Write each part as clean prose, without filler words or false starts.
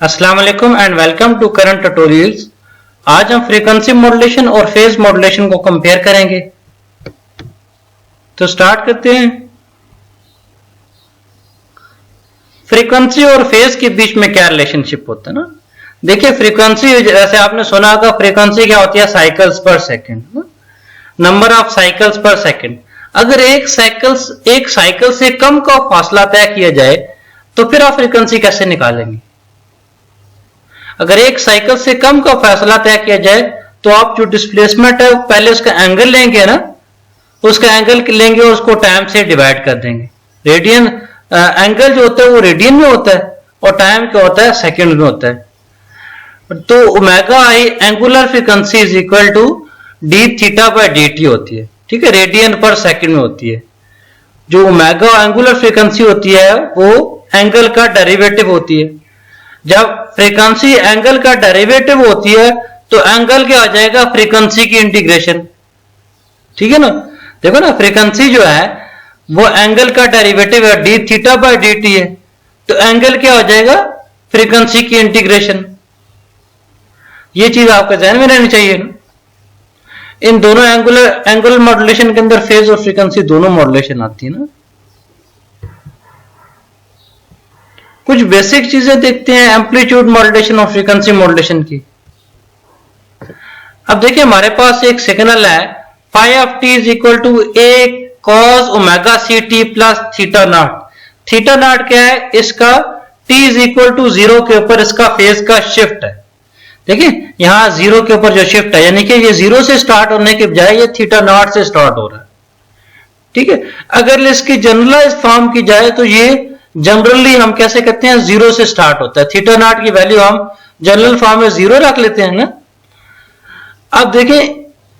अस्सलाम वालेकुम and welcome to current tutorials. आज हम फ्रीक्वेंसी मॉड्यूलेशन और फेज मॉड्यूलेशन को कंपेयर करेंगे। तो स्टार्ट करते हैं। फ्रीक्वेंसी और फेज के बीच में क्या रिलेशनशिप होता है ना, देखिए फ्रीक्वेंसी जैसे आपने सुना होगा, फ्रीक्वेंसी क्या होती है? साइकिल्स पर सेकंड, नंबर ऑफ साइकिल्स पर सेकंड। अगर एक साइकिल से कम का फासला तय किया जाए तो फिर आप फ्रीक्वेंसी कैसे निकालेंगे? अगर एक साइकिल से कम का फासला तय किया जाए तो आप जो डिस्प्लेसमेंट है पहले उसका एंगल लेंगे ना, उसका एंगल लेंगे और उसको टाइम से डिवाइड कर देंगे। रेडियन एंगल जो होता है वो रेडियन में होता है और टाइम क्या होता है? सेकंड में होता है। तो omega I angular frequency is equal to D theta by D T होती है, ठीक है, रेडियन पर सेकंड में होती है। जो ओमेगा एंगुलर फ्रीक्वेंसी होती है वो एंगल का डेरिवेटिव होती है। जब फ्रीक्वेंसी एंगल का डेरिवेटिव होती है तो एंगल क्या हो जाएगा? फ्रीक्वेंसी की इंटीग्रेशन, ठीक है ना। देखो ना, फ्रीक्वेंसी जो है वो एंगल का डेरिवेटिव है, D theta by D T है, तो एंगल क्या हो जाएगा? फ्रीक्वेंसी की इंटीग्रेशन। ये चीज आपके ध्यान में रहनी चाहिए ना। इन दोनों एंगुलर मॉड्यूलेशन के अंदर फेज और फ्रीक्वेंसी दोनों मॉड्यूलेशन आती है ना। कुछ बेसिक चीजें देखते हैं एम्पलीट्यूड मॉड्यूलेशन और फ्रीक्वेंसी मॉड्यूलेशन की। अब देखिए हमारे पास एक सिग्नल है phi of T is equal to A cos omega C T plus theta naught. Theta naught क्या है? इसका टी इज इक्वल टू 0 के ऊपर इसका फेज का शिफ्ट है। देखिए यहां 0 के ऊपर जो शिफ्ट है, यानी कि ये 0 से स्टार्ट होने के बजाय ये थीटा नॉट से स्टार्ट हो रहा है, ठीक है। अगर इसकी जनरलाइज फॉर्म की जाए तो ये जनरली हम कैसे करते हैं? 0 से स्टार्ट होता है। थीटा नॉट की वैल्यू हम जनरल फॉर्म में 0 रख लेते हैं ना। अब देखें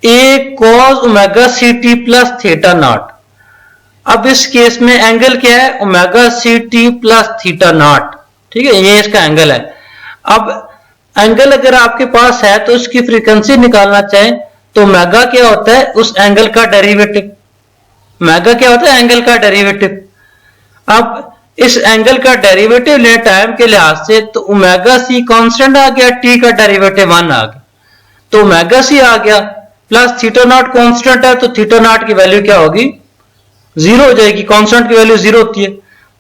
A cos omega C T plus theta naught. अब इस केस में एंगल क्या है? Omega C T plus theta naught, ठीक है, ये इसका एंगल है। अब एंगल अगर आपके पास है तो उसकी फ्रीक्वेंसी निकालना चाहें तो ओमेगा क्या होता है? उस एंगल का डेरिवेटिव। ओमेगा क्या होता है? एंगल का डेरिवेटिव। अब इस एंगल का डेरिवेटिव ले टाइम के लिहाज से तो ओमेगा सी कांस्टेंट आ गया, टी का डेरिवेटिव 1 आ गया, तो ओमेगा सी आ गया प्लस थीटा नॉट कांस्टेंट है तो थीटा नॉट की वैल्यू क्या होगी? 0 हो जाएगी। कांस्टेंट की वैल्यू 0 होती है।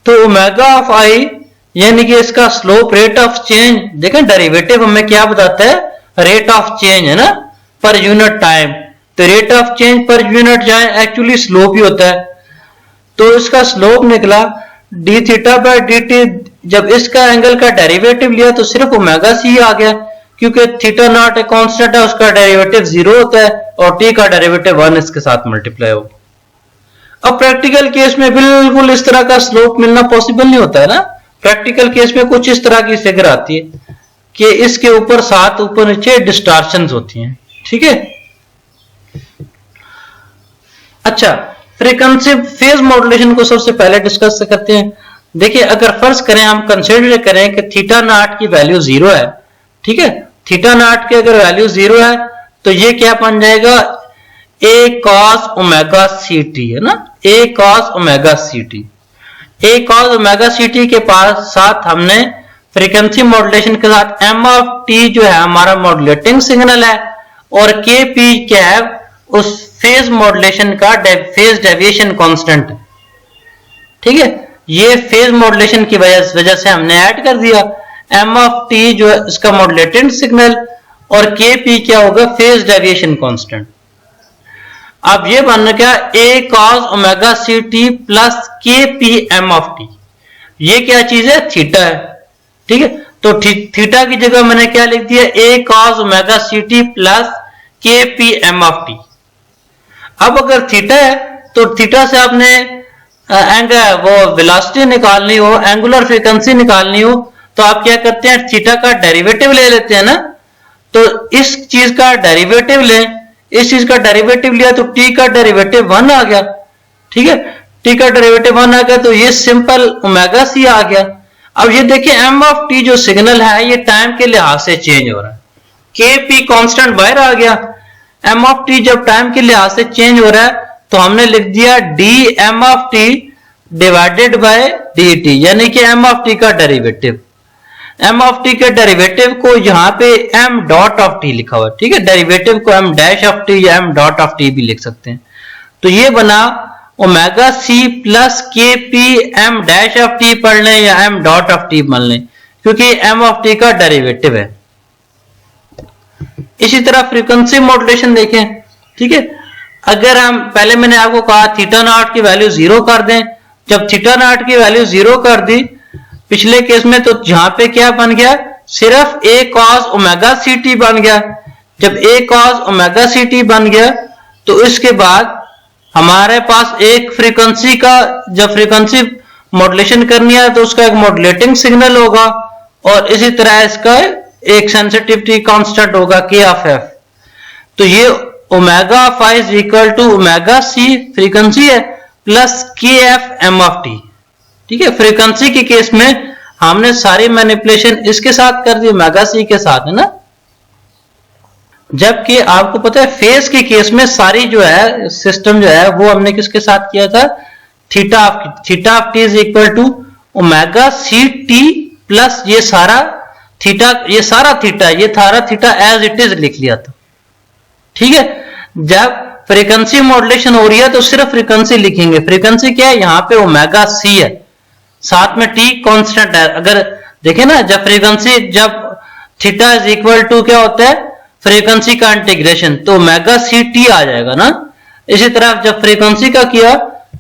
तो ओमेगा ऑफ आई यानी कि इसका स्लोप रेट ऑफ चेंज, देखें डेरिवेटिव हमें क्या बताता है? रेट ऑफ चेंज है ना, पर यूनिट टाइम। तो rate of change per unit जाए एक्चुअली स्लोप ही होता है। तो इसका स्लोप निकला D theta by D T. जब इसका एंगल का डेरिवेटिव लिया तो सिर्फ ओमेगा सी आ गया, क्योंकि थीटा नॉट एक कांस्टेंट है, उसका डेरिवेटिव 0 होता है और टी का डेरिवेटिव 1 इसके साथ मल्टीप्लाई होगा। अब प्रैक्टिकल केस में बिल्कुल इस तरह का स्लोप मिलना पॉसिबल नहीं होता है ना। प्रैक्टिकल केस में कुछ इस तरह की फिगर आती है कि इसके ऊपर 7 ऊपर नीचे डिस्टॉर्शंस होती हैं, ठीक है। अच्छा, फ्रीक्वेंसी फेज मॉड्यूलेशन को सबसे पहले डिस्कस करते हैं। देखिए अगर फर्ज करें, हम कंसीडर करें कि थीटा नॉट की वैल्यू 0 है, ठीक है, थीटा नॉट की अगर वैल्यू 0 है तो ये क्या बन जाएगा? ए कॉस ओमेगा सी टी है ना, ए कॉस ओमेगा सी टी। ए कॉस ओमेगा सी टी के पास साथ हमने फ्रीक्वेंसी मॉड्यूलेशन के साथ एम ऑफ टी जो है हमारा मॉड्यूलेटिंग सिग्नल है, और के पी क्या है? उस फेज मॉड्यूलेशन का फेज डेविएशन कांस्टेंट है, ठीक है। ये फेज मॉड्यूलेशन की वजह से हमने ऐड कर दिया। एम ऑफ टी जो है इसका मॉड्यूलेटेड सिग्नल और के पी क्या होगा? Phase deviation constant. अब ये बन गया A cos omega C T plus K P M of T. ये क्या चीज है? थीटा है, ठीक है। तो थीटा की जगह मैंने क्या लिख दिया? A cos omega C T plus K P M of T. अब अगर थीटा है तो थीटा से आपने वो वेलोसिटी निकालनी हो, एंगुलर फ्रीक्वेंसी निकालनी हो, तो आप क्या करते हैं? थीटा का डेरिवेटिव ले लेते हैं ना। तो इस चीज का डेरिवेटिव लें, इस चीज का डेरिवेटिव लिया तो टी का डेरिवेटिव 1 आ गया, ठीक है। टी का डेरिवेटिव 1 आ गया तो ये सिंपल ओमेगा सी आ गया। अब ये देखिए एम ऑफ टी जो सिग्नल है ये टाइम के लिहाज से चेंज हो रहा है। के पी कांस्टेंट बाहर आ गया। एम ऑफ टी जब टाइम के लिहाज से चेंज हो रहा है तो हमने लिख दिया D M of T divided by D T, यानी कि एम ऑफ टी का डेरिवेटिव। एम ऑफ टी के डेरिवेटिव को यहाँ पे एम डॉट ऑफ टी लिखा हुआ है, ठीक है। डेरिवेटिव को एम डैश ऑफ टी या एम डॉट ऑफ टी भी लिख सकते हैं। तो ये बना omega C plus K P M dash of T पढ़ लें या एम डॉट ऑफ टी मान लें, क्योंकि एम ऑफ टी का डेरिवेटिव है। इसी तरह फ्रीक्वेंसी मॉड्यूलेशन देखें, ठीक है। अगर हम पहले मैंने आपको कहा थीटा नॉट की वैल्यू 0 कर दें, जब थीटा नॉट की वैल्यू 0 कर दी पिछले केस में, तो यहां पे क्या बन गया, सिर्फ ए कॉस ओमेगा सी टी बन गया। जब ए कॉस ओमेगा सी टी बन गया तो इसके बाद हमारे पास एक फ्रीक्वेंसी का, जब फ्रीक्वेंसी मॉड्यूलेशन करनी है तो उसका एक मॉड्यूलेटिंग सिग्नल होगा, और इसी तरह इसका एक सेंसिटिविटी कांस्टेंट होगा के ऑफ एफ। तो ये omega of I is equal to omega C frequency है plus K F M of T, ठीक है। फ्रीक्वेंसी के केस में हमने सारी मैनिपुलेशन इसके साथ कर दी, ओमेगा सी के साथ, है ना। जबकि आपको पता है फेज के केस में सारी जो है सिस्टम जो है वो हमने किसके साथ किया था, theta of T is equal to omega C T plus ये सारा थीटा, ये सारा थीटा एज इट इज लिख लिया था, ठीक है। जब फ्रीक्वेंसी मॉड्यूलेशन हो रही है तो सिर्फ फ्रीक्वेंसी लिखेंगे। फ्रीक्वेंसी क्या है, यहां पे ओमेगा सी है, साथ में टी कांस्टेंट है। अगर देखें ना, जब फ्रीक्वेंसी, जब थीटा इज इक्वल टू क्या होता है, फ्रीक्वेंसी का इंटीग्रेशन, तो ओमेगा सी टी आ जाएगा ना। इसी तरह जब फ्रीक्वेंसी का किया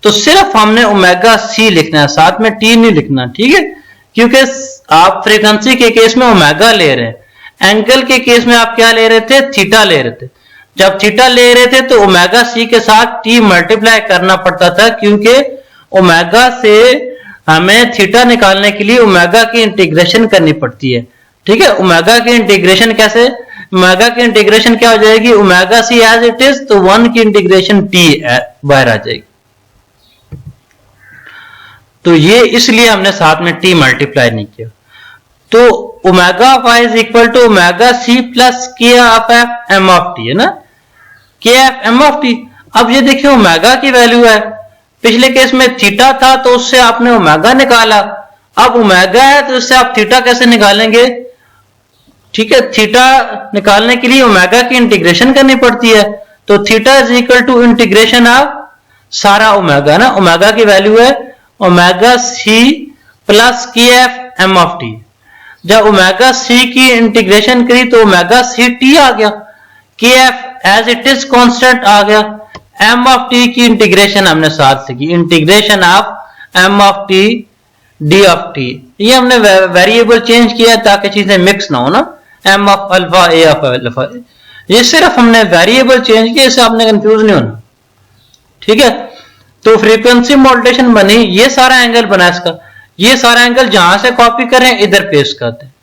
तो सिर्फ हमने ओमेगा सी लिखना है, साथ में टी नहीं लिखना, ठीक है। क्योंकि आप फ्रीक्वेंसी के केस में ओमेगा ले रहे हैं, एंगल के केस में आप क्या ले रहे थे, थीटा ले रहे थे। जब थीटा ले रहे थे तो ओमेगा सी के साथ टी मल्टीप्लाई करना पड़ता था, क्योंकि ओमेगा से हमें थीटा निकालने के लिए ओमेगा की इंटीग्रेशन करनी पड़ती है, ठीक है। ओमेगा की इंटीग्रेशन कैसे, ओमेगा की इंटीग्रेशन क्या हो जाएगी, omega C as it is, तो 1 की इंटीग्रेशन टी बाहर आ जाएगी। तो ये इसलिए हमने साथ में टी मल्टीप्लाई नहीं किया। तो omega of I is equal to omega C plus K of F M of T, है ना, के एफ एम ऑफ टी। अब ये देखिए ओमेगा की वैल्यू है, पिछले केस में थीटा था तो उससे आपने ओमेगा निकाला, अब ओमेगा है तो इससे आप थीटा कैसे निकालेंगे, ठीक है। थीटा निकालने के लिए ओमेगा की इंटीग्रेशन करनी पड़ती है, तो theta is equal to integration of सारा ओमेगा ना। ओमेगा की वैल्यू है omega C plus K F M of T. जब ओमेगा सी की इंटीग्रेशन करी तो ओमेगा सी टी आ गया, K F as it is constant आ गया, एम ऑफ टी की इंटीग्रेशन हमने साथ की, integration of M of T D of T. ये हमने वेरिएबल चेंज किया ताकि चीजें मिक्स ना हो ना, M of alpha A of alpha, ये सिर्फ हमने वेरिएबल चेंज किया, इससे आपने कंफ्यूज नहीं होना, ठीक है। तो फ्रीक्वेंसी मॉड्यूलेशन बनी, ये सारा एंगल बना इसका, ये सारा एंगल जहां से कॉपी करें इधर पेस्ट करते हैं।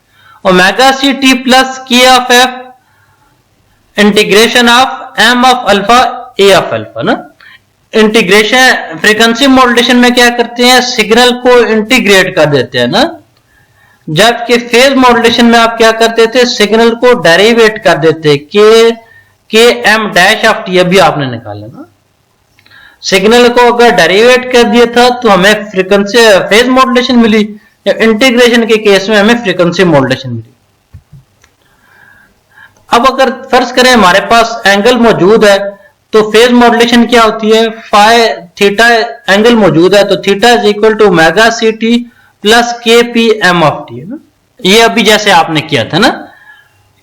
Omega C T plus K of F integration of M of alpha A of alpha ना। इंटीग्रेशन फ्रीक्वेंसी मॉड्यूलेशन में क्या करते हैं, सिग्नल को इंटीग्रेट कर देते हैं ना, जबकि फेज मॉड्यूलेशन में आप क्या करते थे, सिग्नल को डेरिवेट कर देते, के एम डैश ऑफ टी अभी आपने निकाला ना। सिग्नल को अगर डेरिवेट कर दिया था तो हमें फ्रीक्वेंसी फेज मॉड्यूलेशन मिली, इंटीग्रेशन के केस में हमें फ्रीक्वेंसी मॉड्यूलेशन मिली। अब अगर फर्ज करें हमारे पास एंगल मौजूद है तो फेज मॉड्यूलेशन क्या होती है, फाई थीटा एंगल मौजूद है तो theta is equal to omega C T plus K P M of T, है ना। ये अभी जैसे आपने किया था ना,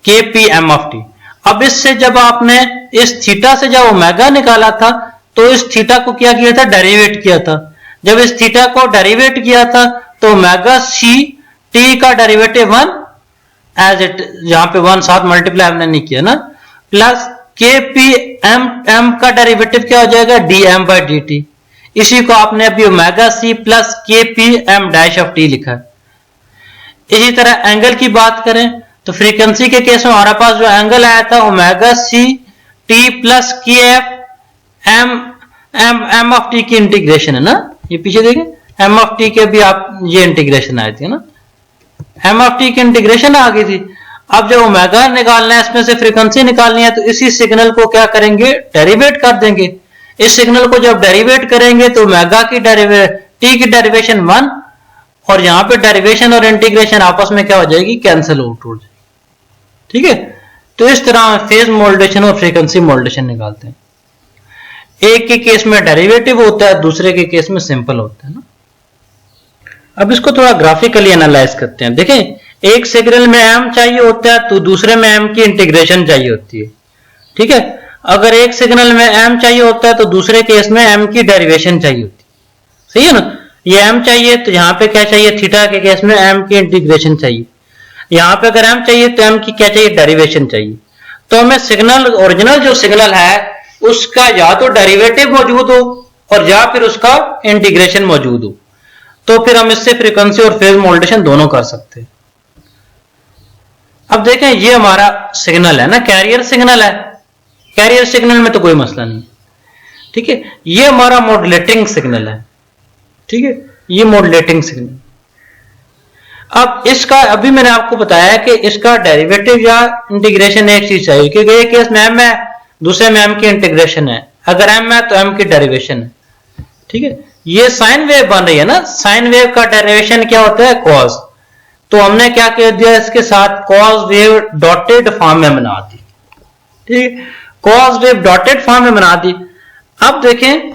के पी एम ऑफ टी। अब इससे जब आपने इस थीटा से जब ओमेगा निकाला था तो इस थीटा को क्या किया था, डेरिवेट किया था। जब इस थीटा को डेरिवेट किया था तो ओमेगा सी टी का डेरिवेटिव 1 एज इट, यहां पे 1 साथ मल्टीप्लाई हमने नहीं किया ना, plus K P M M का डेरिवेटिव क्या हो जाएगा, D M by D T. इसी को आपने अभी omega C plus K P M dash of T लिखा है। इसी तरह एंगल की बात करें तो फ्रीक्वेंसी के केस में हमारे पास जो एंगल आया था omega C T plus K F M M M of T की इंटीग्रेशन है ना, ये पीछे देखें एम ऑफ टी के भी आप ये इंटीग्रेशन आई थी ना, एम ऑफ टी की इंटीग्रेशन आ गई थी। अब जब ओमेगा निकालना है, इसमें से फ्रीक्वेंसी निकालनी है, तो इसी सिग्नल को क्या करेंगे, डेरिवेट कर देंगे। इस सिग्नल को जब डेरिवेट करेंगे तो ओमेगा की टी की डेरिवेशन 1 और यहां पे डेरिवेशन और इंटीग्रेशन आपस में क्या हो जाएगी, कैंसिल आउट हो जाएगी। ठीक है, तो इस तरह हम फेज मॉड्यूलेशन और फ्रीक्वेंसी मॉड्यूलेशन निकालते हैं। एक के केस में डेरिवेटिव होता है, दूसरे के केस में सिंपल होता है ना। अब इसको थोड़ा ग्राफिकली एनालाइज करते हैं। देखें, एक सिग्नल में एम चाहिए होता है तो दूसरे में एम की इंटीग्रेशन चाहिए होती है। ठीक है, अगर एक सिग्नल में एम चाहिए होता है तो दूसरे केस में एम की डेरिवेशन चाहिए होती है। सही है ना, ये एम चाहिए तो यहाँ पे क्या चाहिए, थीटा के केस में एम की इंटीग्रेशन चाहिए। यहाँ पे अगर एम चाहिए तो एम की क्या चाहिए, डेरिवेशन चाहिए। तो हमें सिग्नल, ओरिजिनल जो सिग्नल है उसका या तो डेरिवेटिव मौजूद हो और या फिर उसका इंटीग्रेशन मौजूद हो, तो फिर हम इससे फ्रीक्वेंसी और फेज मॉड्यूलेशन दोनों कर सकते हैं। अब देखें, ये हमारा सिग्नल है ना, कैरियर सिग्नल है। कैरियर सिग्नल में तो कोई मसला नहीं। ठीक है, ये हमारा मॉड्यूलेटिंग सिग्नल है। ठीक है, ये मॉड्यूलेटिंग सिग्नल। अब इसका, अभी मैंने आपको बताया कि इसका डेरिवेटिव या इंटीग्रेशन एक चीज चाहिए, क्योंकि एक केस में एम है, दूसरे में एम की इंटीग्रेशन है। अगर एम है तो एम की डेरिवेशन है। ठीक है, ये साइन वेव बन रही है ना, साइन वेव का डेरिवेशन क्या होता है, कॉस। तो हमने क्या कर दिया, इसके साथ कॉस वेव डॉटेड फॉर्म में बना दी। ठीक है, कॉस वेव डॉटेड फॉर्म में बना दी। अब देखें,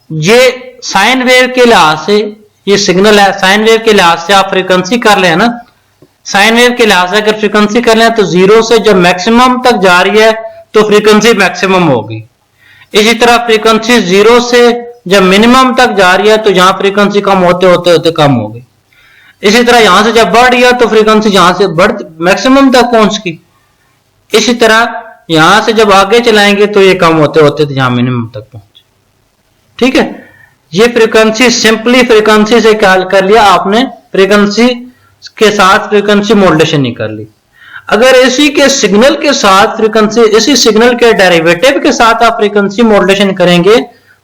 ये साइन वेव के लिहाज से ये सिग्नल है, साइन वेव के लिहाज से आप फ्रीक्वेंसी कर लें ना, साइन वेव के लिहाज से अगर फ्रीक्वेंसी कर लें तो जीरो से जब मैक्सिमम तक जा रही है तो फ्रीक्वेंसी मैक्सिमम होगी। इसी तरह फ्रीक्वेंसी जीरो से जब मिनिमम तक जा रही है तो जहां फ्रीक्वेंसी कम होते होते होते कम हो गई। इसी तरह यहां से जब बढ़ रही है तो फ्रीक्वेंसी जहां से बढ़ मैक्सिमम तक पहुंच गई। इसी तरह यहां से जब आगे चलाएंगे तो ये कम होते होते तो जहां मिनिमम तक पहुंचे। ठीक है, ये फ्रीक्वेंसी सिंपली फ्रीक्वेंसी से क्या कर लिया आपने, फ्रीक्वेंसी के साथ फ्रीक्वेंसी मॉड्यूलेशन नहीं कर ली। अगर इसी के सिग्नल के साथ फ्रीक्वेंसी, इसी सिग्नल के डेरिवेटिव के साथ आप फ्रीक्वेंसी मॉड्यूलेशन करेंगे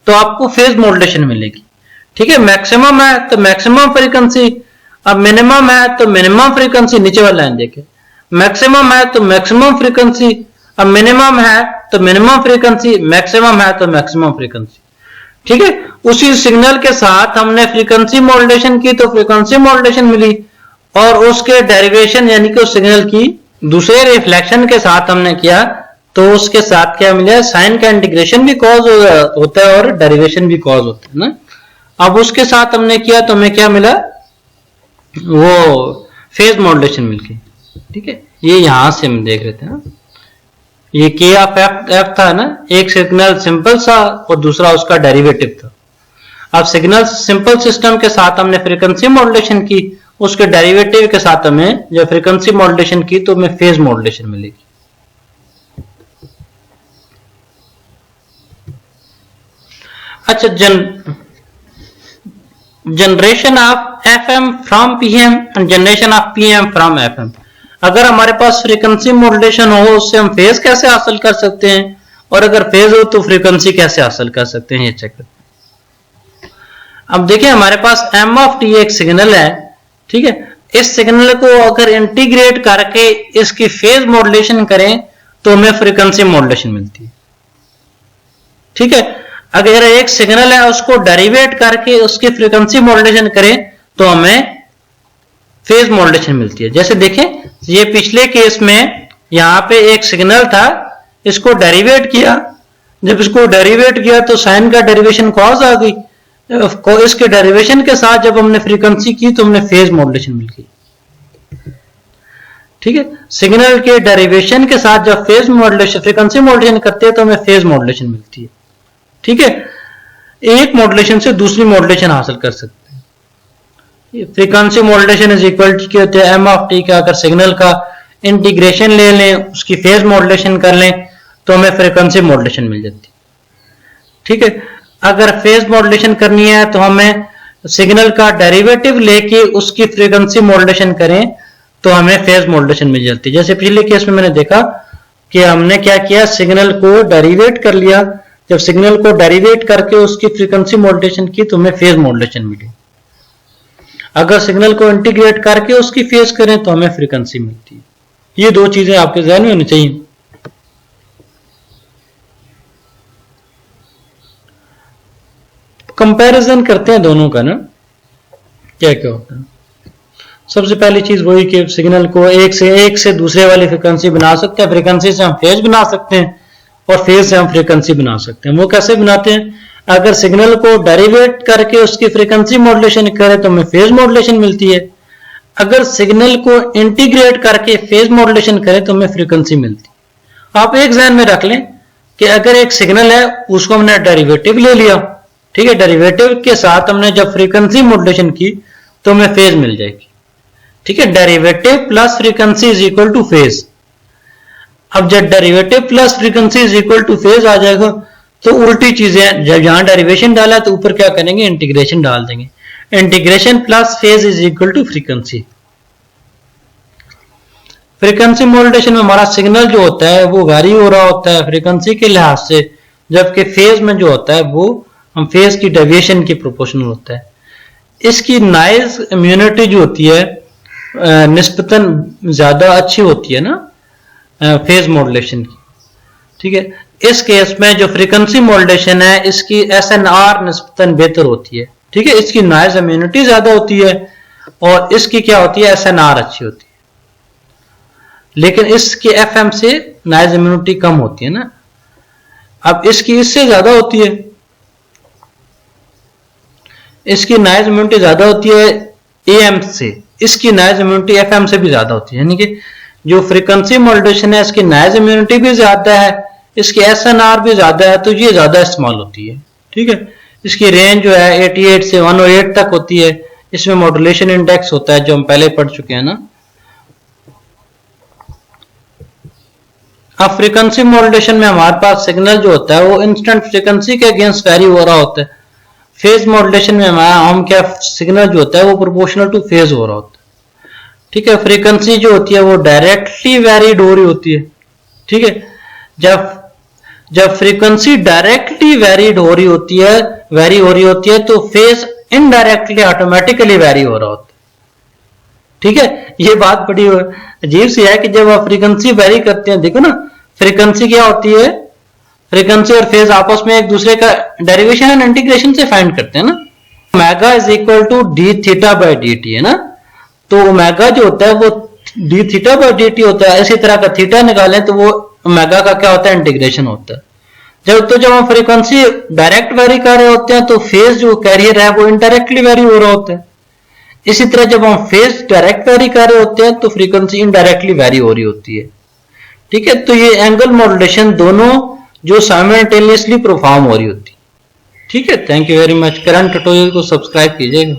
तो आपको फेज मॉड्यूलेशन मिलेगी। ठीक है, मैक्सिमम है तो मैक्सिमम फ्रीक्वेंसी, अब मिनिमम है तो मिनिमम फ्रीक्वेंसी, नीचे वाला लाइन देखें, मैक्सिमम है तो मैक्सिमम फ्रीक्वेंसी, अब मिनिमम है तो मिनिमम फ्रीक्वेंसी, मैक्सिमम है तो मैक्सिमम फ्रीक्वेंसी। ठीक है, उसी सिग्नल के साथ हमने फ्रीक्वेंसी मॉड्यूलेशन की तो फ्रीक्वेंसी मॉड्यूलेशन मिली, और उसके डेरिवेशन यानी कि उस सिग्नल की दूसरे रिफ्लेक्शन के साथ हमने किया तो उसके साथ क्या मिला, साइन का इंटीग्रेशन भी कॉज होता है और डेरिवेशन भी कॉज होता है ना। अब उसके साथ हमने किया तो हमें क्या मिला, वो फेज मॉड्यूलेशन मिल गई। ठीक है, ये यहां से हम देख रहे थे ना, ये के ऑफ एफ था ना, एक सिग्नल सिंपल सा और दूसरा उसका डेरिवेटिव था। अब सिग्नल सिंपल सिस्टम के साथ हमने फ्रीक्वेंसी मॉड्यूलेशन की, उसके डेरिवेटिव के साथ हमें जब फ्रीक्वेंसी मॉड्यूलेशन की तो हमें फेज मॉड्यूलेशन मिलेगी। अच्छा, generation of FM from PM and generation of PM from FM. अगर हमारे पास फ्रीक्वेंसी मॉड्यूलेशन हो उससे हम फेज कैसे हासिल कर सकते हैं, और अगर फेज हो तो फ्रीक्वेंसी कैसे हासिल कर सकते हैं, ये चेक करते हैं। अब देखिए, हमारे पास एम ऑफ टी एक सिग्नल है। ठीक है, इस सिग्नल को अगर इंटीग्रेट करके इसकी फेज मॉड्यूलेशन करें तो हमें फ्रीक्वेंसी मॉड्यूलेशन मिलती है। ठीक है, अगर एक सिग्नल है उसको डेरिवेट करके उसकी फ्रीक्वेंसी मॉड्यूलेशन करें तो हमें फेज मॉड्यूलेशन मिलती है। जैसे देखें, ये पिछले केस में यहां पे एक सिग्नल था, इसको डेरिवेट किया, जब इसको डेरिवेट किया तो साइन का डेरिवेशन कॉस आ गई, इसके डेरिवेशन के साथ जब हमने फ्रीक्वेंसी की तो हमने फेज मॉड्यूलेशन मिल गई। ठीक है, सिग्नल के डेरिवेशन के साथ जब फेज मॉड्यूलेशन फ्रीक्वेंसी मॉड्यूलेशन करते हैं तो हमें फेज मॉड्यूलेशन मिलती है। ठीक है, एक मॉड्यूलेशन से दूसरी मॉड्यूलेशन हासिल कर सकते हैं। Frequency modulation is equal to क्या होता है, एम ऑफ टी का अगर सिग्नल का इंटीग्रेशन ले लें, उसकी फेज मॉड्यूलेशन कर लें तो हमें फ्रीक्वेंसी मॉड्यूलेशन मिल जाती है। ठीक है, अगर फेज मॉड्यूलेशन करनी है तो हमें सिग्नल का डेरिवेटिव लेके उसकी फ्रीक्वेंसी मॉड्यूलेशन करें तो हमें फेज मॉड्यूलेशन मिल जाती है। जैसे पिछले केस में मैंने देखा कि हमने क्या किया, सिग्नल को डेरिवेट कर लिया, जब सिग्नल को डेरिवेट करके उसकी फ्रीक्वेंसी मॉड्यूलेशन की तो हमें फेज मॉड्यूलेशन मिली। अगर सिग्नल को इंटीग्रेट करके उसकी फेज करें तो हमें फ्रीक्वेंसी मिलती है। ये दो चीजें आपके ध्यान में होनी चाहिए। कंपैरिजन करते हैं दोनों का ना। क्या क्या होता है। सबसे पहली चीज वही कि सिग्नल को एक से दूसरे वाली फ्रीक्वेंसी बना सकते हैं। फ्रीक्वेंसी से हम फेज बना सकते हैं और फेज से हम फ्रीक्वेंसी बना सकते हैं। वो कैसे बनाते हैं? अगर सिग्नल को डेरिवेट करके उसकी फ्रीक्वेंसी मॉड्यूलेशन करें तो हमें फेज मॉड्यूलेशन मिलती है। अगर सिग्नल को इंटीग्रेट करके फेज मॉड्यूलेशन करें तो हमें फ्रीक्वेंसी मिलती है। आप एक ध्यान में रख लें कि अगर एक सिग्नल है उसको हमने डेरिवेटिव ले लिया, ठीक है, डेरिवेटिव के साथ हमने जब फ्रीक्वेंसी मॉड्यूलेशन की तो हमें फेज मिल जाएगी, ठीक है। Derivative plus frequency is equal to phase. अब जब derivative plus frequency is equal to phase आ जाएगा तो उल्टी चीजें, जब यहां डेरिवेशन डाला तो ऊपर क्या करेंगे? इंटीग्रेशन डाल देंगे। Integration plus phase is equal to frequency. Frequency modulation में हमारा सिग्नल जो होता है वो वेरी हो रहा होता है फ्रीक्वेंसी के लिहाज से, जबकि फेज में जो होता है वो हम फेज की डेविएशन के प्रोपोर्शनल होता है। इसकी नॉइज इम्यूनिटी जो होती है निस्बतन ज्यादा अच्छी होती है ना फेज मॉड्यूलेशन की, ठीक है। इस केस में जो फ्रीक्वेंसी मॉड्यूलेशन है इसकी SNR निस्बतन बेहतर होती है, ठीक है। इसकी नॉइज इम्यूनिटी ज्यादा होती है और इसकी क्या होती है? SNR अच्छी होती है। लेकिन इसकी FM से नॉइज इम्यूनिटी कम होती है ना। अब इसकी इससे ज्यादा होती है, इसकी नॉइज इम्यूनिटी ज्यादा होती है AM से, इसकी नॉइज इम्यूनिटी FM से भी ज्यादा होती है। यानी कि जो फ्रीक्वेंसी मॉड्यूलेशन है इसकी नॉइज इम्यूनिटी भी ज्यादा है, इसकी SNR भी ज्यादा है, तो ये ज्यादा इस्तेमाल होती है, ठीक है। इसकी रेंज जो है 88 से 108 तक होती है। इसमें मॉड्यूलेशन इंडेक्स होता है जो हम पहले पढ़ चुके हैं ना। अब फ्रीक्वेंसी मॉड्यूलेशन में हमारे पास सिग्नल जो होता है वो इंस्टेंट फ्रीक्वेंसी के अगेंस्ट वेरी हो रहा होता है। फेज मॉड्यूलेशन में हम क्या सिग्नल जो होता है वो प्रोपोर्शनल टू फेज हो रहा होता है, ठीक है। फ्रीक्वेंसी जो होती है वो डायरेक्टली वेरीड हो रही होती है, ठीक है। जब फ्रीक्वेंसी डायरेक्टली वेरी हो रही होती है तो फेज इनडायरेक्टली ऑटोमेटिकली वेरी हो रहा होता है, ठीक है। ये बात बड़ी अजीब सी है कि जब आप फ्रीक्वेंसी वेरी करते हैं, देखो ना फ्रीक्वेंसी क्या होती है, फ्रीक्वेंसी और फेज आपस में एक दूसरे का डेरिवेशन एंड इंटीग्रेशन से फाइंड करते हैं ना। Omega is equal to D theta by D T है ना। तो ओमेगा जो होता है वो D theta by D T होता है। इसी तरह का थीटा निकालें तो वो ओमेगा का क्या होता है? इंटीग्रेशन होता है। जब हम फ्रीक्वेंसी डायरेक्ट वेरी कर रहे होते हैं तो फेज जो कैरियर है वो इनडायरेक्टली वेरी हो रहा होता है। इसी तरह जब हम फेज डायरेक्ट वेरी कर रहे होते हैं तो फ्रीक्वेंसी इनडायरेक्टली वेरी हो रही होती है, ठीक है। तो ये एंगल मॉड्यूलेशन दोनों जो साइमल्टेनियसली परफॉर्म हो रही होती है, ठीक है। Thank you very much. Current tutorial को सब्सक्राइब कीजिएगा।